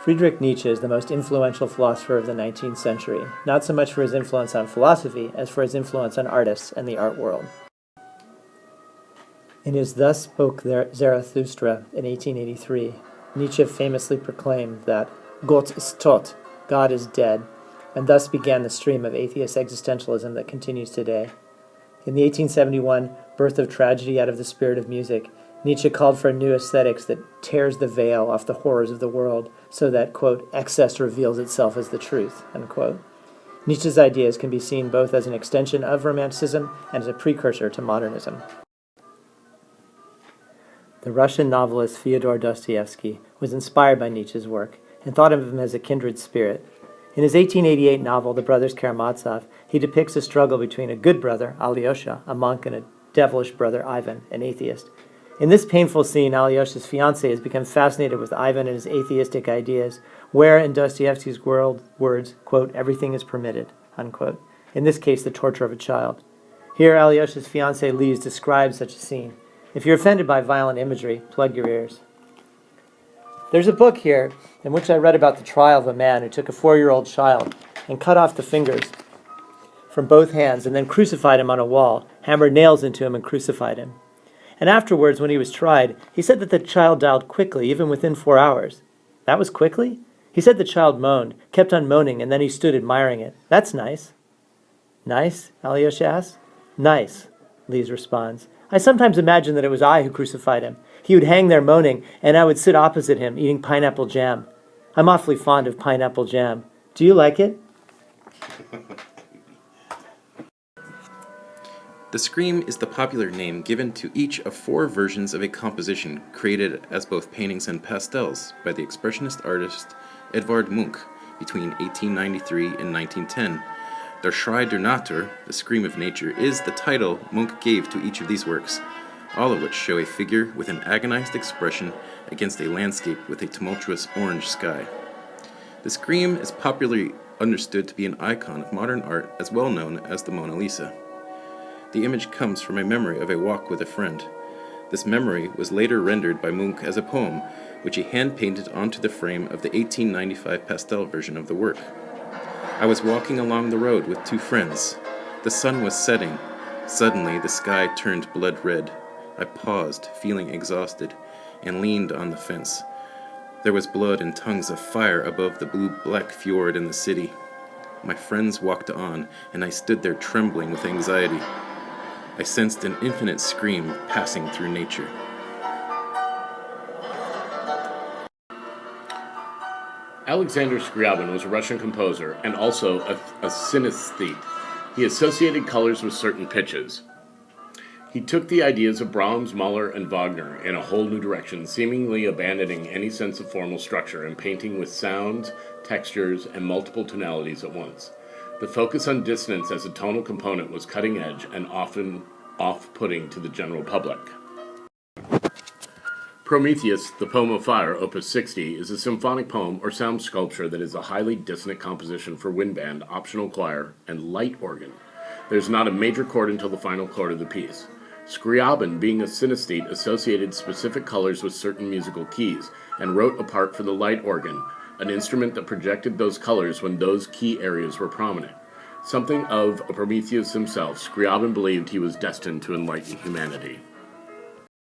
Friedrich Nietzsche is the most influential philosopher of the 19th century, not so much for his influence on philosophy as for his influence on artists and the art world. In his Thus Spoke Zarathustra in 1883, Nietzsche famously proclaimed that Gott ist tot, God is dead, and thus began the stream of atheist existentialism that continues today. In the 1871 Birth of Tragedy Out of the Spirit of Music, Nietzsche called for a new aesthetics that tears the veil off the horrors of the world so that, quote, excess reveals itself as the truth, unquote. Nietzsche's ideas can be seen both as an extension of Romanticism and as a precursor to modernism. The Russian novelist Fyodor Dostoevsky was inspired by Nietzsche's work and thought of him as a kindred spirit. In his 1888 novel, The Brothers Karamazov, he depicts a struggle between a good brother, Alyosha, a monk, and a devilish brother, Ivan, an atheist. In this painful scene, Alyosha's fiancée has become fascinated with Ivan and his atheistic ideas, where, in Dostoevsky's words, quote, everything is permitted, unquote. In this case, the torture of a child. Here, Alyosha's fiancée Lise describes such a scene. If you're offended by violent imagery, plug your ears. There's a book here in which I read about the trial of a man who took a 4-year-old child and cut off the fingers from both hands and then crucified him on a wall, hammered nails into him and crucified him. And afterwards, when he was tried, he said that the child died quickly, even within 4 hours. That was quickly? He said the child moaned, kept on moaning, and then he stood admiring it. That's nice. Nice? Alyosha asks. Nice, Lise responds. I sometimes imagine that it was I who crucified him. He would hang there moaning, and I would sit opposite him, eating pineapple jam. I'm awfully fond of pineapple jam. Do you like it? The scream is the popular name given to each of 4 versions of a composition created as both paintings and pastels by the expressionist artist Edvard Munch between 1893 and 1910. Der Schrei der Natur, the Scream of Nature, is the title Munch gave to each of these works, all of which show a figure with an agonized expression against a landscape with a tumultuous orange sky. The scream is popularly understood to be an icon of modern art as well known as the Mona Lisa. The image comes from a memory of a walk with a friend. This memory was later rendered by Munch as a poem, which he hand-painted onto the frame of the 1895 pastel version of the work. I was walking along the road with 2 friends. The sun was setting. Suddenly, the sky turned blood red. I paused, feeling exhausted, and leaned on the fence. There was blood and tongues of fire above the blue-black fjord in the city. My friends walked on, and I stood there trembling with anxiety. I sensed an infinite scream passing through nature. Alexander Scriabin was a Russian composer and also a synesthete. He associated colors with certain pitches. He took the ideas of Brahms, Mahler, and Wagner in a whole new direction, seemingly abandoning any sense of formal structure and painting with sounds, textures, and multiple tonalities at once. The focus on dissonance as a tonal component was cutting-edge and often off-putting to the general public. Prometheus, the Poem of Fire, Opus 60, is a symphonic poem or sound sculpture that is a highly dissonant composition for wind band, optional choir, and light organ. There's not a major chord until the final chord of the piece. Scriabin, being a synesthete, associated specific colors with certain musical keys, and wrote a part for the light organ, an instrument that projected those colors when those key areas were prominent. Something of a Prometheus himself, Scriabin believed he was destined to enlighten humanity.